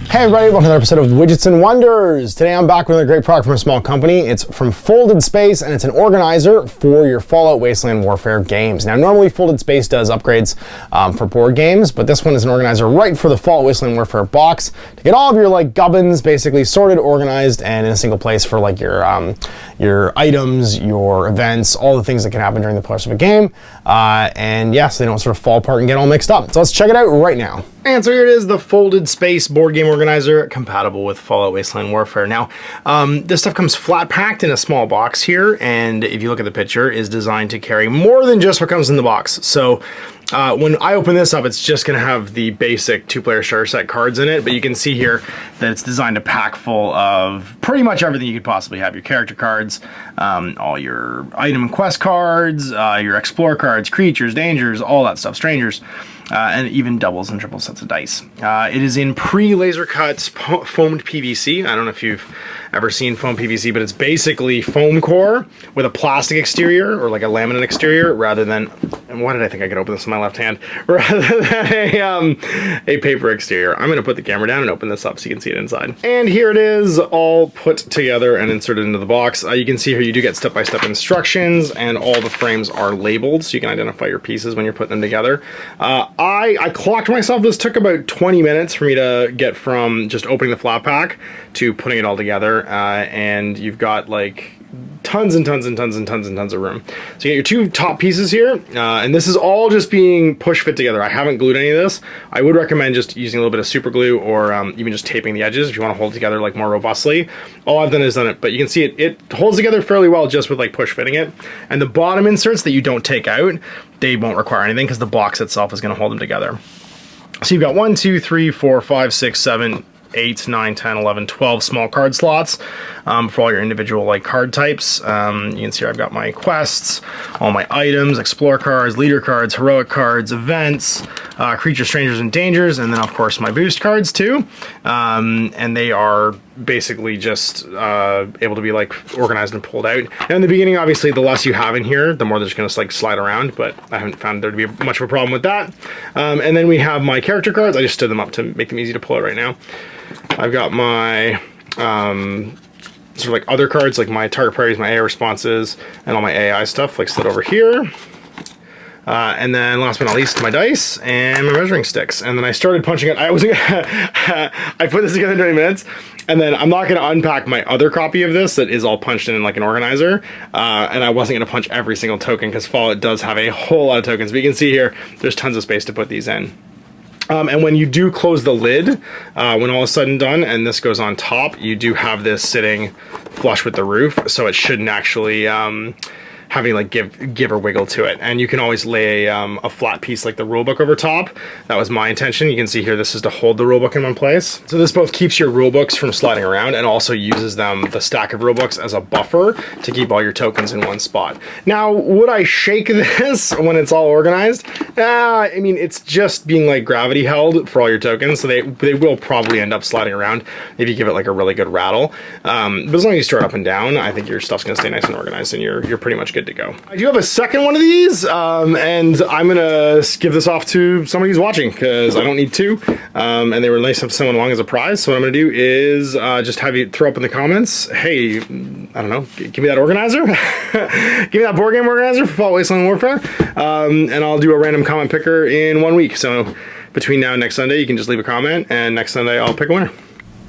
Hey everybody, welcome to another episode of Widgets and Wonders. Today I'm back with a great product from a small company. It's from Folded Space and it's an organizer for your Fallout Wasteland Warfare games. Now normally Folded Space does upgrades for board games, but this one is an organizer right for the Fallout Wasteland Warfare box to get all of your like gubbins basically sorted, organized, and in a single place for like your items, your events, all the things that can happen during the course of a game. And yes, they don't sort of fall apart and get all mixed up. So let's check it out right now. And so here it is, the Folded Space board game organizer, compatible with Fallout Wasteland Warfare. Now, this stuff comes flat packed in a small box here, and if you look at the picture, is designed to carry more than just what comes in the box. So when I open this up, it's just gonna have the basic two-player starter set cards in it, but you can see here that it's designed to pack full of pretty much everything you could possibly have. Your character cards, all your item and quest cards, your explore cards, creatures, dangers, all that stuff, strangers. And even doubles and triple sets of dice. It is in pre-laser cut foamed PVC. I don't know if you've ever seen foam PVC, but it's basically foam core with a plastic exterior or like a laminate exterior rather than, and why did I think I could open this in my left hand, rather than a paper exterior. I'm gonna put the camera down and open this up so you can see it inside. And here it is all put together and inserted into the box. You can see here you do get step-by-step instructions and all the frames are labeled so you can identify your pieces when you're putting them together. I clocked myself. This took about 20 minutes for me to get from just opening the flat pack to putting it all together. And you've got like tons and tons and tons and tons and tons of room. So you get your two top pieces here, and this is all just being push fit together. I haven't glued any of this. I would recommend just using a little bit of super glue or even just taping the edges if you want to hold it together like more robustly. All I've done is done it, but you can see it holds together fairly well just with like push fitting it. And the bottom inserts that you don't take out, they won't require anything because the box itself is going to hold them together. So you've got 1, 2, 3, 4, 5, 6, 7, 8, 9, 10, 11, 12 small card slots for all your individual like card types. You can see here I've got my quests, all my items, explore cards, leader cards, heroic cards, events, creatures, strangers, and dangers, and then of course my boost cards too. And they are basically just able to be like organized and pulled out. Now in the beginning, obviously, the less you have in here, the more they're just gonna like slide around, but I haven't found there to be much of a problem with that. And then we have my character cards. I just stood them up to make them easy to pull out right now. I've got my sort of like other cards, like my target priorities, my AI responses, and all my AI stuff, like slid over here. And then last but not least, my dice and my measuring sticks. And then I started punching it. I put this together in 20 minutes, and then I'm not going to unpack my other copy of this that is all punched in like an organizer. And I wasn't going to punch every single token because Fallout does have a whole lot of tokens. But you can see here, there's tons of space to put these in. And when you do close the lid, when all is said and done, and this goes on top, you do have this sitting flush with the roof, so it shouldn't actually have any like give or wiggle to it. And you can always lay a flat piece like the rulebook over top. That was my intention. You can see here, this is to hold the rulebook in one place. So this both keeps your rulebooks from sliding around and also uses the stack of rulebooks as a buffer to keep all your tokens in one spot. Now, would I shake this when it's all organized? I mean, it's just being like gravity held for all your tokens, so they will probably end up sliding around if you give it like a really good rattle. But as long as you store it up and down, I think your stuff's gonna stay nice and organized and you're pretty much good to go. I do have a second one of these, and I'm gonna give this off to somebody who's watching because I don't need two, and they were nice to have someone along as a prize. So what I'm gonna do is just have you throw up in the comments, hey, I don't know, give me that organizer, give me that board game organizer for Fallout Wasteland Warfare, and I'll do a random comment picker in 1 week. So between now and next Sunday, you can just leave a comment, and next Sunday I'll pick a winner.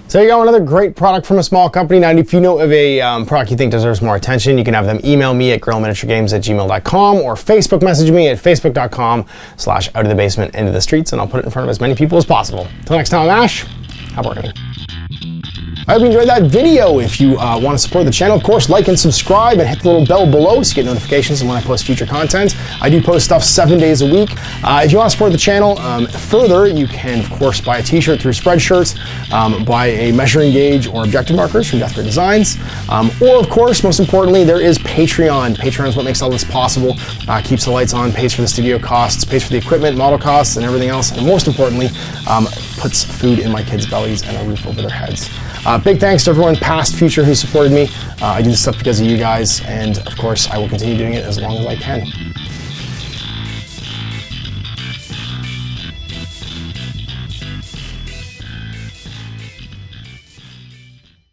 So there you go, another great product from a small company. Now, if you know of a product you think deserves more attention, you can have them email me at guerrillaminiaturegames@gmail.com or Facebook message me at facebook.com/outofthebasement into the streets, and I'll put it in front of as many people as possible. Till next time, I'm Ash. Have working. I hope you enjoyed that video. If you want to support the channel, of course, like and subscribe and hit the little bell below so you get notifications when I post future content. I do post stuff 7 days a week. If you want to support the channel further, you can, of course, buy a t-shirt through Spreadshirts, buy a measuring gauge or objective markers from Death Ray Designs, or, of course, most importantly, there is Patreon. Patreon is what makes all this possible, keeps the lights on, pays for the studio costs, pays for the equipment, model costs, and everything else, and most importantly, puts food in my kids' bellies and a roof over their heads. Big thanks to everyone, past, future, who supported me. I do this stuff because of you guys, and of course, I will continue doing it as long as I can.